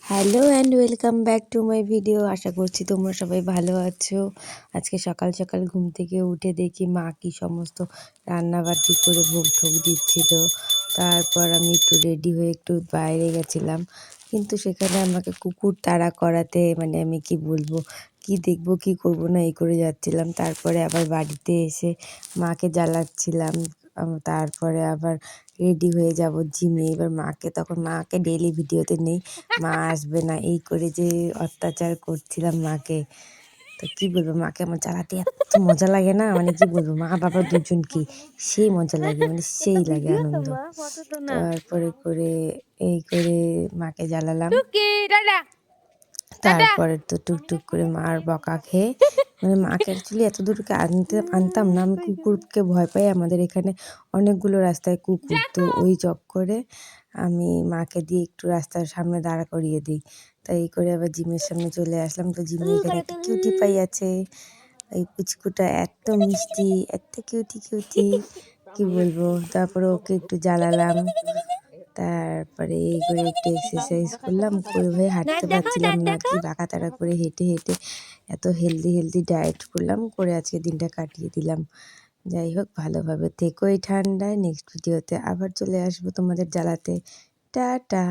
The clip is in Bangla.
Hello and welcome back to my video. আশা করছি তোমরা সবাই ভালো আছো। আজকে সকাল সকাল ঘুম থেকে উঠে দেখি মা কি সমস্ত রান্নাবাটি করে ভোগ ঠোক দিচ্ছিল। তারপর আমি একটু রেডি হয়ে একটু বাইরে গেছিলাম, কিন্তু সেখানে আমাকে কুকুর তাড়া করাতে মানে আমি কি বলবো, কি দেখবো কি করব না এই করে যাচ্ছিলাম। তারপরে আবার বাড়িতে এসে মাকে জ্বালাচ্ছিলাম। তারপরে আবার রেডি হয়ে যাব জিমে। এবার মাকে ডেইলি ভিডিওতে নেই, মা আসবে না এই করে যে অত্যাচার করছিলাম মাকে। তো কি বলবো, মাকে আমার জ্বালাতে এত মজা লাগে না, মানে কি বলবো, মা বাবা দুজনকেই সেই মজা লাগে, মানে সেই লাগে আনন্দ। তারপরে করে এই করে মাকে জ্বালালাম। তারপরে তো টুকটুক করে মার বকা খেয়ে, মানে মাকে অ্যাকচুয়ালি এত দূরকে আনতাম না, আমি কুকুরকে ভয় পাই। আমাদের এখানে অনেকগুলো রাস্তায় কুকুর, তো ওই চক্করে আমি মাকে দিয়ে একটু রাস্তার সামনে দাঁড়া করিয়ে দিই। তাই এই করে আবার জিমের সামনে চলে আসলাম। তো জিমে এখানে একটা কিউটি পাই আছে, এই পুচকুটা এত মিষ্টি, এত কিউটি কিউটি, কি বলবো। তারপরে ওকে একটু জ্বালালাম। তারপরে এই করে একটু এক্সারসাইজ করলাম, করে হয়ে হাঁটতে পারছিলাম না, কি বাঁকা করে হেঁটে হেঁটে এত হেলদি ডায়েট করলাম, করে আজকে দিনটা কাটিয়ে দিলাম। যাই হোক, ভালোভাবে থেকো এই ঠান্ডায়। নেক্সট ভিডিওতে আবার চলে আসবো তোমাদের জ্বালাতে। টাটা।